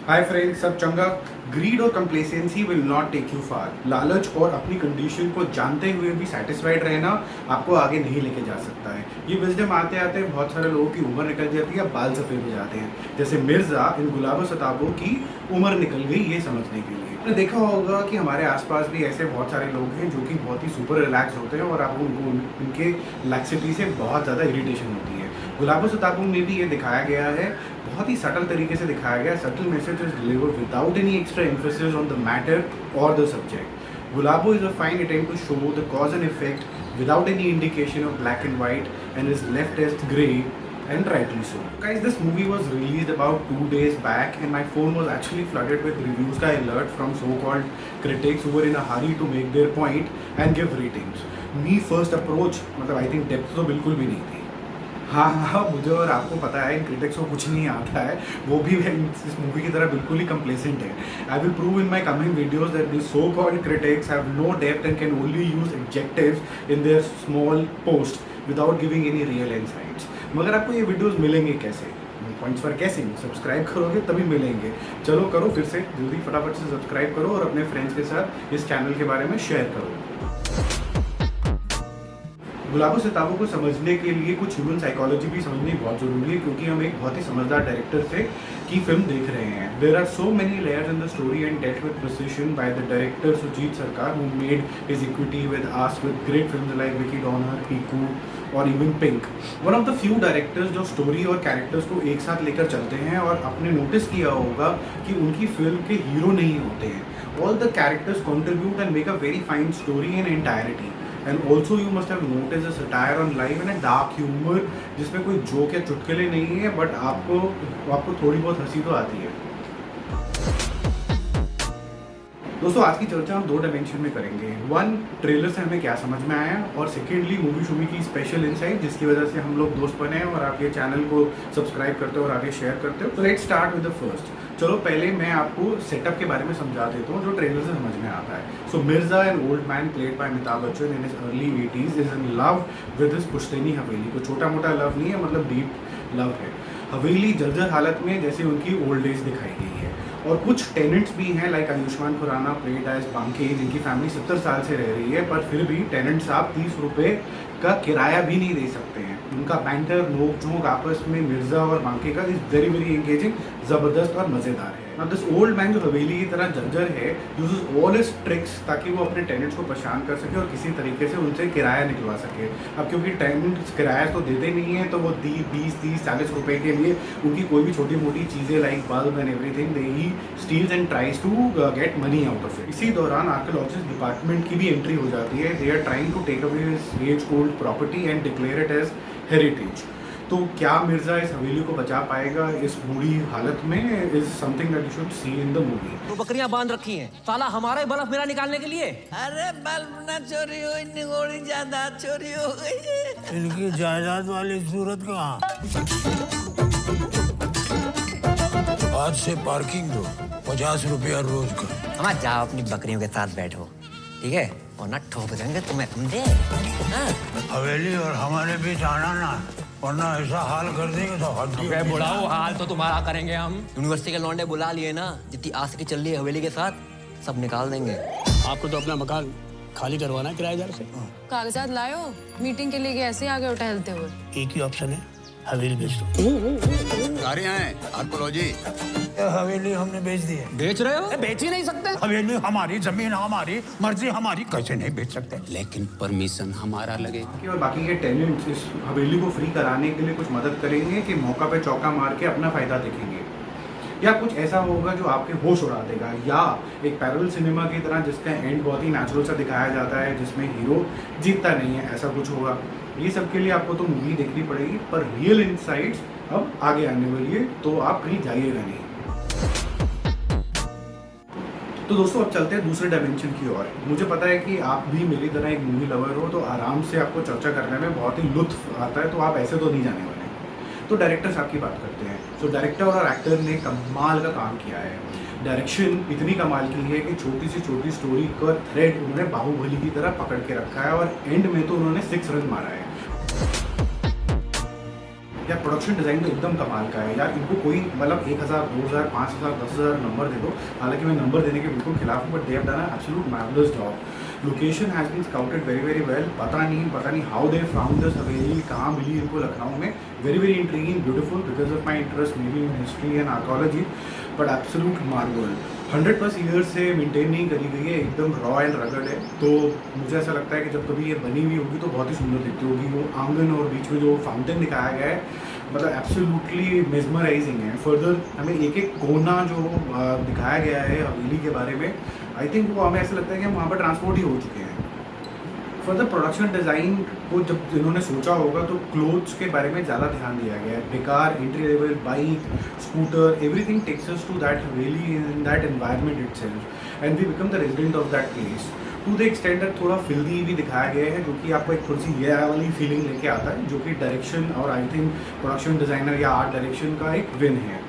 Hi friends, सब चंगा। Greed और complacency will not take you far. लालच और अपनी कंडीशन को जानते हुए भी सेटिस्फाइड रहना आपको आगे नहीं लेके जा सकता है। ये विजडम आते आते बहुत सारे लोगों की उम्र निकल जाती है, बाल सफ़ेद हो जाते हैं। जैसे मिर्ज़ा इन गुलाबो सताबों की उम्र निकल गई ये समझने के लिए। आपने देखा होगा कि हमारे आसपास भी ऐसे बहुत सारे लोग हैं जो कि बहुत ही सुपर रिलैक्स होते हैं और आपको उनके लैक्सिटी से बहुत ज़्यादा इरिटेशन होती है। गुलाबो सताबों में भी ये दिखाया गया है, बहुत ही सटल तरीके से दिखाया गया। Subtle message is delivered without any extra emphasis on the matter और the subject. Gulabo is a fine attempt to show the cause and effect without any indication of black and white and is left as grey, and rightly so. Guys, this movie was released about 2 days back and my phone was actually flooded with reviews का alert from so-called critics who were in a hurry to make their point and give ratings. Me first approach मतलब I think depth तो बिल्कुल भी नहीं थी। हाँ, मुझे और आपको पता है इन क्रिटिक्स को कुछ नहीं आता है, वो भी इस मूवी की तरह बिल्कुल ही कंप्लेसेंट है। I will prove in my coming videos that the so called critics have no depth and can only use adjectives in their small post without giving any real insights. मगर आपको ये videos मिलेंगे कैसे? Points पर कैसे? Subscribe करोगे तभी मिलेंगे। चलो करो, फिर से जल्दी फटाफट से सब्सक्राइब करो और अपने फ्रेंड्स के साथ इस चैनल के बारे में शेयर करो। गुलाबो सताबों को समझने के लिए कुछ ह्यूमन साइकोलॉजी भी समझनी बहुत ज़रूरी है, क्योंकि हम एक बहुत ही समझदार डायरेक्टर से की फिल्म देख रहे हैं। There are so many layers in the story and डेट with precision by the director Shoojit Sircar who made his equity with us with great films like Vicky Donor, Piku और even Pink. One of the few directors जो story और characters को एक साथ लेकर चलते हैं, और आपने नोटिस किया होगा कि उनकी फिल्म के हीरो नहीं होते हैं। All the characters contribute and make a very fine story in entirety. And also you must have noticed a satire on life and a dark humor जिसमें कोई जोक या चुटकुले नहीं है, बट आपको थोड़ी बहुत हंसी तो आती है। दोस्तों, आज की चर्चा हम 2 डायमेंशन में करेंगे। 1, ट्रेलर से हमें क्या समझ में आया, और सेकेंडली मूवी शूमी की स्पेशल इनसाइट जिसकी वजह से हम लोग दोस्त बने और आप ये चैनल को सब्सक्राइब करते हो और आगे शेयर करते हो। तो let's start with the first. चलो पहले मैं आपको सेटअप के बारे में समझा देता हूँ जो ट्रेलर से समझ में आता है। So Mirza, an old man played by Amitabh Bachchan in his early 80s, is in love with his पुश्तैनी हवेली। कोई छोटा मोटा लव नहीं है, मतलब डीप लव है। हवेली जर्जर हालत में जैसे उनकी ओल्ड एज दिखाई गई है, और कुछ टेनेंट्स भी हैं like Ayushmann Khurrana played as Banke, जिनकी फैमिली 70 साल से रह रही है, पर फिर भी टेनेंट साहब 30 रुपये का किराया भी नहीं दे सकते हैं। उनका बैंटर, नोक झोंक आपस में मिर्जा और बांके का इज वेरी वेरी एंगेजिंग, ज़बरदस्त और मज़ेदार है। अब दिस ओल्ड मैन जो हवेली की तरह जर्जर है, यूजेस ऑल हिज ट्रिक्स ताकि वो अपने टेनेंट्स को परेशान कर सके और किसी तरीके से उनसे किराया निकलवा सके। अब क्योंकि टेनेंट्स किराया तो देते नहीं है, तो वो 20, 30, 40 रुपये के लिए उनकी कोई भी छोटी मोटी चीज़ें like bulb and everything they he steals and tries to get money out of it. इसी दौरान आर्कियोलॉजिस्ट डिपार्टमेंट की भी एंट्री हो जाती है। They are trying to take away his as old property and declare it as heritage. तो क्या मिर्जा इस हवेली को बचा पाएगा इस बुरी हालत में? Is something that you should see in the movie. तो बकरियां बांध रखी हैं साला हमारे बल्ब मेरा निकालने के लिए। अरे बल्ब ना चोरी हुई, निगोड़ी जायदाद चोरी हो गई। इनकी जायदाद वाली सूरत कहाँ? आज से पार्किंग दो, 50 रुपया रोज का। हमारा जाओ अपनी बकरियों के साथ बैठो, ठीक है, और ना ठोक देंगे तुम्हें, समझे? हवेली और हमारे बीच आना ना, वरना ऐसा हाल कर देंगे तो हड्डी। बुलाओ, हाल तो तुम्हारा करेंगे हम। यूनिवर्सिटी के लौंडे बुला लिए ना, जितनी आशिकी चल रही है हवेली के साथ, सब निकाल देंगे। आपको तो अपना मकान खाली करवाना है किराएदार से। कागजात लायो, मीटिंग के लिए गए ऐसे आगे टहलते हुए। एक ही ऑप्शन है, हवेली बेच दो। सारे हैं आर्कोलॉजी। हवेली हमने बेच दी है। बेच रहे हो? बेच ही नहीं सकते। हवेली हमारी, जमीन हमारी, मर्जी हमारी, कैसे नहीं बेच सकते? लेकिन परमिशन हमारा लगेगा। और बाकी के टेनेंट्स इस हवेली को फ्री कराने के लिए कुछ मदद करेंगे कि मौका पे चौका मार के अपना फायदा देखेंगे, या कुछ ऐसा होगा जो आपके होश उड़ा देगा, या एक पैरेलल सिनेमा की तरह जिसका एंड बहुत ही नेचुरल सा दिखाया जाता है जिसमें हीरो जीतता नहीं है, ऐसा कुछ होगा। ये सब के लिए आपको तो मूवी देखनी पड़ेगी, पर रियल इनसाइट्स अब आगे आने वाली है, तो आप कहीं जाइएगा नहीं। तो दोस्तों, अब चलते हैं दूसरे डायमेंशन की ओर। मुझे पता है कि आप भी मेरी तरह एक मूवी लवर हो, तो आराम से आपको चर्चा करने में बहुत ही लुत्फ आता है, तो आप ऐसे तो नहीं जाने वाले। तो डायरेक्टर साहब की बात करते हैं। तो डायरेक्टर और एक्टर ने कमाल का काम किया है। डायरेक्शन इतनी कमाल की है कि छोटी सी छोटी स्टोरी का थ्रेड उन्होंने बाहुबली की तरह पकड़ के रखा है, और एंड में तो उन्होंने 6 रन मारा है। यार प्रोडक्शन डिज़ाइन तो एकदम कमाल का है यार। इनको कोई मतलब 1000, 2000, 5000, 10,000 नंबर दे दो, हालांकि मैं नंबर देने के बिल्कुल खिलाफ हूँ, but they have done an absolute marvellous job. Location has been scouted very very well. पता नहीं हाउ दे फाउंड दिस हवेली, कहाँ मिली इनको लखनऊ में। Very very intriguing, beautiful, because of my interest may be in history and archaeology, but absolute Marvel. 100+ years से maintain नहीं करी गई है, एकदम रॉ एंड रगड़ है। तो मुझे ऐसा लगता है कि जब कभी ये बनी हुई होगी तो बहुत ही सुंदर दिखती होगी। वो आंगन और बीच में जो फाउंटेन दिखाया गया है, मतलब एब्सोल्युटली मेस्मराइजिंग है। फर्दर हमें एक एक कोना जो दिखाया गया है हवेली के बारे में, आई थिंक वो हमें ऐसा लगता है कि हम वहाँ पर ट्रांसपोर्ट ही हो चुके हैं। फर्दर प्रोडक्शन डिज़ाइन को जब इन्होंने सोचा होगा तो क्लोथ्स के बारे में ज़्यादा ध्यान दिया गया है। बेकार entry level bike, scooter, everything takes us to that haveli in that environment itself and we become the resident of that place to the extend that थोड़ा फिल्दी भी दिखाया गया है, जो कि आपको एक थोड़ी सी ये वाली फीलिंग लेके आता है, जो कि डायरेक्शन और आई थिंक प्रोडक्शन डिज़ाइनर या आर्ट डायरेक्शन का एक विन है।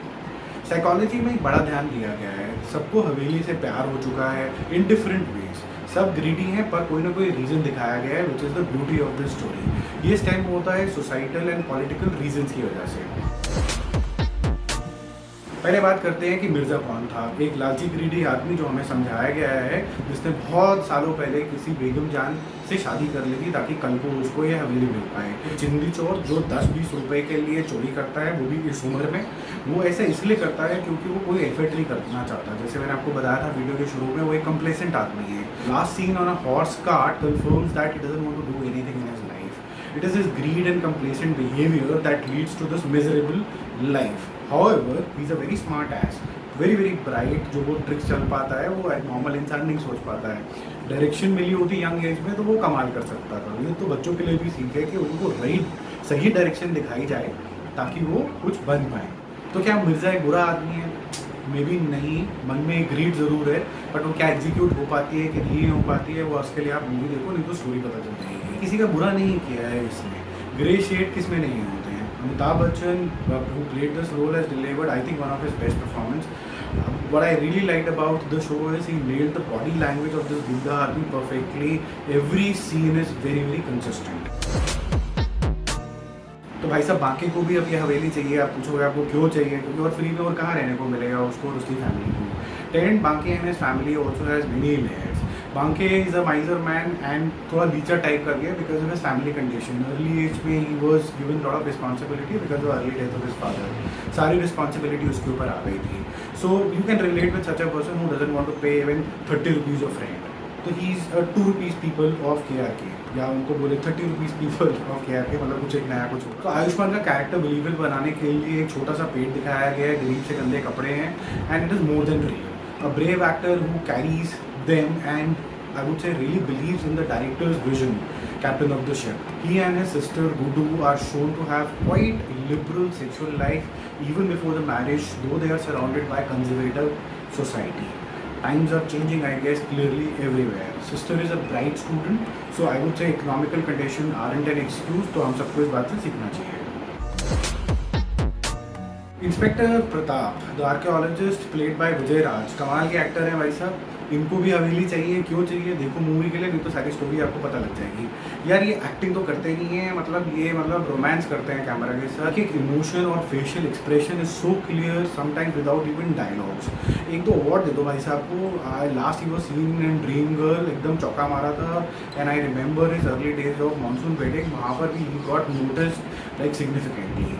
साइकोलॉजी में एक बड़ा ध्यान दिया गया है। सबको हवेली से प्यार हो चुका है इन डिफरेंट वेज। सब ग्रीडी हैं, पर कोई ना कोई रीज़न दिखाया गया है, which is the beauty of this story. ये स्टेम होता है सोसाइटल एंड पॉलिटिकल रीजंस की वजह से। पहले बात करते हैं कि मिर्ज़ा कौन था। एक लालची ग्रीडी आदमी जो हमें समझाया गया है, जिसने बहुत सालों पहले किसी बेगम जान से शादी कर ली थी ताकि कल को उसको ये हवेली मिल पाए। चिंदी चोर जो 10-20 रुपए के लिए चोरी करता है, वो भी इस उम्र में, वो ऐसा इसलिए करता है क्योंकि वो कोई एफर्ट नहीं करना चाहता। जैसे मैंने आपको बताया था वीडियो के शुरू में, वो एक कंप्लेसेंट आदमी है। Last scene on a horse cart confirms that he doesn't want to do anything in his life. It is his greed and complacent behavior that leads to this miserable life. However, he's a very smart ass, very very bright, जो वो tricks चल पाता है, वो normal इंसान नहीं सोच पाता है। डायरेक्शन मिली होती यंग एज में तो वो कमाल कर सकता था। ये तो बच्चों के लिए भी सीख है कि उनको सही डायरेक्शन दिखाई जाए ताकि वो कुछ बन पाए। तो क्या मिर्ज़ा एक बुरा आदमी है? मे बी नहीं, मन में एक ग्रीड ज़रूर है, बट वो क्या एग्जीक्यूट हो पाती है कि नहीं हो पाती है, वो उसके लिए आप मूवी देखो, नहीं तो स्टोरी पता चल जाएगी। किसी का बुरा नहीं किया है इसमें। ग्रे शेड किस में नहीं होते हैं। Amitabh Bachchan who played this role has delivered, I think, one of his best performance. What I really liked about the show is he nailed the body language of this Buddha army perfectly. Every scene is very very consistent. तो भाई साहब बांके को भी अब ये हवेली चाहिए। आप पूछोगे आपको क्यों चाहिए, क्योंकि और फ्री में और कहाँ रहने को मिलेगा उसको और उसकी फैमिली को। Tenant Banke and his family also has many layers. Banke is a miser man and थोड़ा लीचर टाइप कर गया because of his family condition. Early age में ही was given lot of responsibility because of early death of his father. सारी responsibility उसके ऊपर आ गई थी। So you can relate with such a person who doesn't want to pay even 30 rupees of rent. तो he is 2 rupees people of KRK, या उनको बोले 30 रुपीज़ पीपल ऑफ KRK, मतलब कुछ एक नया कुछ। तो आयुष्मान का कैरेक्टर बिलीवेबल बनाने के लिए एक छोटा सा पेट दिखाया गया है, गरीब से गंदे कपड़े हैं, and it is more than real. A brave actor who carries them and I would say really believes in the director's vision, captain of the ship. He and his sister Gudu are shown to have quite liberal sexual life even before the marriage, though they are surrounded by conservative society. Times are changing, I guess, clearly everywhere. Sister is a bright student, so I would say economical condition aren't an excuse. तो हम सबको इस बात से सीखना चाहिए। Inspector Pratap, the archaeologist played by Vijay Raaz, कमाल के एक्टर हैं भाई साहब। इनको भी हवेली चाहिए, क्यों चाहिए देखो मूवी के लिए, नहीं तो सारी स्टोरी आपको पता लग जाएगी। यार ये एक्टिंग तो करते नहीं है, मतलब रोमांस करते हैं कैमरा के साथ। एक इमोशन और facial expression is so clear sometimes without even dialogues. एक तो अवार्ड दे दो भाई साहब को। Last he was seen in dream girl, एकदम चौका मारा था। And I remember his early days of monsoon wedding, वहाँ पर भी he got noticed like significantly.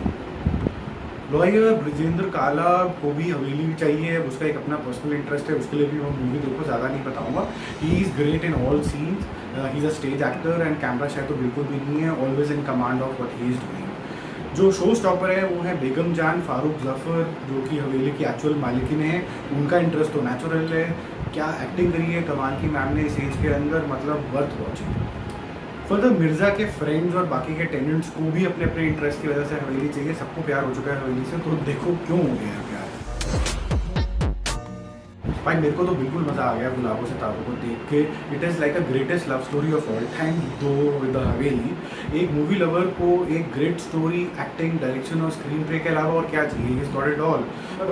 Lawyer Brijendra काला को भी हवेली चाहिए, उसका एक अपना पर्सनल इंटरेस्ट है, उसके लिए भी मैं मूवी देखो, ज़्यादा नहीं बताऊंगा। He is great in all scenes, he is a stage actor and camera शायद तो बिल्कुल भी नहीं है, always in command of what he is doing. जो शो स्टॉपर है वो है बेगम जान फारूक जफर, जो कि हवेली की एक्चुअल मालिकिन है। उनका इंटरेस्ट तो नेचुरल है, क्या एक्टिंग करी है कमाल की मैम ने इस एज के अंदर, मतलब वर्थ वॉचिंग। फर्दर मिर्ज़ा के फ्रेंड्स और बाकी के टेनेंट्स को भी अपने अपने इंटरेस्ट की वजह से हवेली चाहिए। सबको प्यार हो चुका है हवेली से, तो देखो क्यों हो गया है प्यार। भाई मेरे को तो बिल्कुल मज़ा आ गया गुलाबों से ताबों को देख के। It is like a greatest love story of all time, दो विद द हवेली। एक मूवी लवर को एक ग्रेट स्टोरी, एक्टिंग, डायरेक्शन और स्क्रीन प्ले के अलावा और क्या चाहिए, इज गॉट इट ऑल।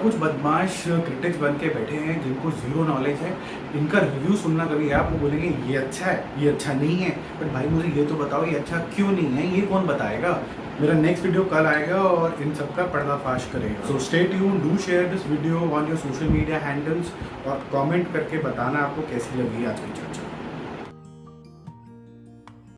कुछ बदमाश क्रिटिक्स बन के बैठे हैं जिनको ज़ीरो नॉलेज है, इनका रिव्यू सुनना कभी है, आप वो बोलेंगे ये अच्छा है, ये अच्छा नहीं है, बट भाई मुझे ये तो बताओ ये अच्छा क्यों नहीं है, ये कौन बताएगा। मेरा नेक्स्ट वीडियो कल आएगा और इन सब का पर्दाफाश करेगा। So stay tune, do share this video on your social media handles और कमेंट करके बताना आपको कैसी लगी आज की चर्चा।